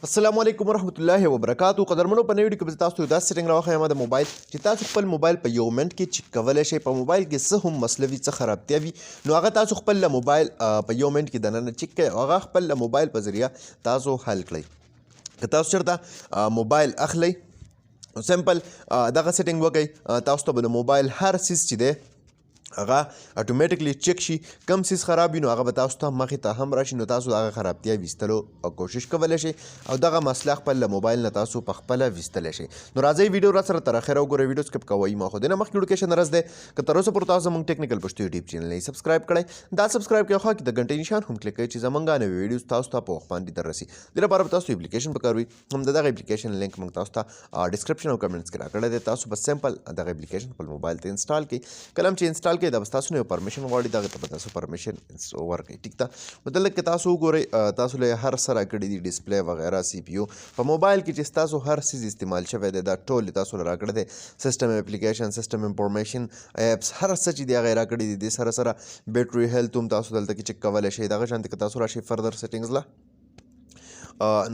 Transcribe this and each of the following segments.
السلام علیکم ورحمت الله وبرکاتو. قدرمنو په نوې ویډیو کې به تاسو ته دا سیټینګ راوښیم د موبایل چې تاسو خپل موبایل په یو منټ کې چک کولی شئ. په موبایل کې څه هم مسله وي، څه خرابتیا وي، نو هغه تاسو خپل له موبایل په یو منټ کې دننه چک کړئ او هغه خپل له موبایل په ذریعه تاسو حل کړئ. که تاسو چېرته موبایل اخلئ سمپل دغه سیټینګ وکئ، تاسو ته به د موبایل هر څیز چې دی هغه اتومیټیکلی چک شي. کم څیز خراب وي نو هغه به تاسو ته مخې ته هم راشي، نو تاسو د هغه خرابتیا ویستلو کوشش کولی شئ او دغه مسله خپل له موبایل نه تاسو په خپله ویستلی شئ. نو راځئ ویډیو را سره تر اخره وګورئ، ویډیو سکپ کوئ مه. خو دې نه مخکې نوټیفیکیشن رس دی که تر اوسه پورې تاسو زموږ ټیکنیکل پښتو یوټیوب چینل نه سبسکرایب کړئ، دا سبسکرایب کړئ، خوا کې د غنټې نشان هم کلیک کړئ چې زموږ نوې ویډیوز تاسو ته په وخت باندې در رسي. دې لپاره به تاسو اپلیکیشن پکار وي، هم د دغه اپلیکیشن لینک موږ تاسو ته ډسکرپشن او کمنټس کې راکړی دی. تاسو بس سمپل دغه اپلیکیشن خپل موبایل ته انسټال کړئ. کله چې انسټال کړئ دا بس تاسو نه پرمیشن غواړي، دغه ته به تاسو پرمیشن ورکړئ. ټیک ده، مطلب که تاسو وګورئ تاسو له هر څه راکړي دي، ډسپلی وغیره، سی پی یو په موبایل کې چې ستاسو هر څیز استعمال شوی دی دا ټول تاسو له راکړی دی. سیسټم اپلیکیشن، سیسټم انفارمیشن، ایپس، هر څه چې دی هغه یې راکړي دي. دې سره سره بیټري هیلث هم تاسو دلته کې چک کولی شئ. دغه شانتې که تاسو راشئ فردر سیټینګز له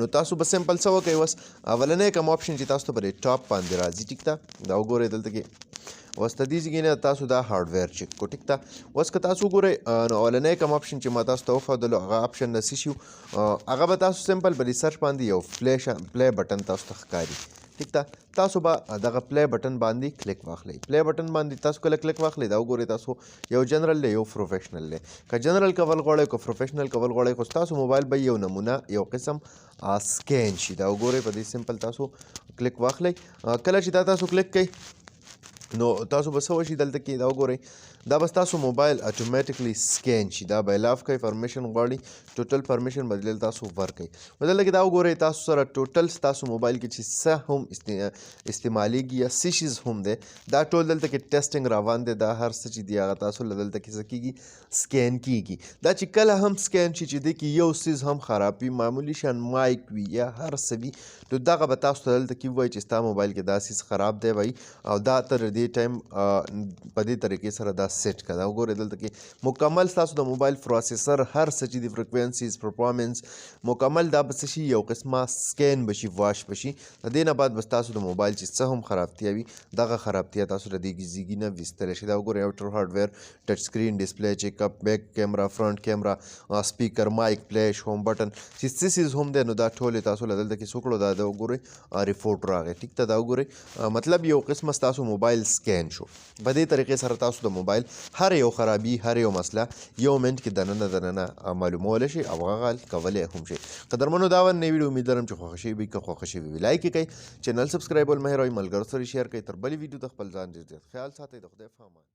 نو تاسو به سمپل څه وکئ، اوس اولنی کوم آپشن چې تاسو ته په ټاپ باندې راځي، ټیک ده، دا وګورئ دلته کې اوس د دې ځای نه تاسو دا هارډویر چک کو. ټیک ده، اوس که تاسو وګورئ نو اولنی کوم آپشن چې ما تاسو ته وښودلو هغه آپشن نه څه شي، هغه به تاسو سمپل په ریسرچ باندې یو پلی بټن تاسو ته ښکاري. ټیک ده، تاسو به دغه پلی بټن باندې کلیک واخلئ. پلی بټن باندې تاسو کله کلیک واخلئ دا وګورئ تاسو یو جنرل دی یو پروفیشنل دی. که جنرل کول غواړئ که پروفیشنل کول غواړئ، خو ستاسو موبایل به یو نمونه یو قسم سکین شي. دا وګورئ په دې سمپل تاسو کلیک واخلئ. کله چې دا تاسو کلیک کړئ نو تاسو به څه وشي دلته کې دا وګورئ دا بس تاسو موبایل اتومیټیکلی سکین شي. دا به الاف کوئ، پرمیشن غواړي، ټوټل پرمیشن به دلته تاسو ورکئ. مطلب کې دا وګورئ تاسو سره ټوټل ستاسو موبایل کې چې څه هم استعمالیږي یا څه شیز هم دی دا ټول دلته کې ټیسټینګ روان دی. دا هر څه چې دی هغه تاسو له دلته کې څه کېږي سکین کېږي. دا چې کله هم سکین شي چې دی کې یو څیز هم خراب وي، معمولی شان مایک وي یا هر څه وي، نو دغه به تاسو ته دلته کې ووایي چې ستا موبایل کې دا څیز خراب دی وایي او دا تر دې ټایم په دې طریقې سره دا سیټ کړه. دا وګورئ دلته کې مکمل ستاسو د موبایل پروسیسر هر څه چې د فریکوینسیز پرفارمنس مکمل دا به څه شي یو قسمه سکین به شي، واش به شي. د دې نه بعد بس تاسو د موبایل چې څه هم خرابتیا وي دغه خرابتیا تاسو له دې ځیږي نه ویستلی شئ. دا وګورئ آوټر هارډویر، ټچ سکرین، ډسپلی، چیک اپ، بیک کیمرا، فرنٹ کیمرا، سپیکر، مایک، فلیش، ہوم بټن چې څه څیز هم دی نو دا ټول تاسو له دلته کې څه کړو دا وګورئ ریپورټ راغی. ټیک ده، دا وګورئ مطلب یو قسمه ستاسو موبایل سکین شو. په دې طریقې سره تاسو د موبایل هر یو خرابي، هر یو مسله یو منټ کې دننه معلومولی شئ او هغه حل کولی هم شئ. قدرمنو دا نوې ویډیو امید لرم چې خوښه شوې وي. که خوښه شوې وي لایک یې کړئ، چینل سبسکرایبول مه هېروئ، ملګرو سره شیر کړئ. تر بلې ویډیو د خپل ځان ډېر زیات خیال ساتئ. د خدای په امان.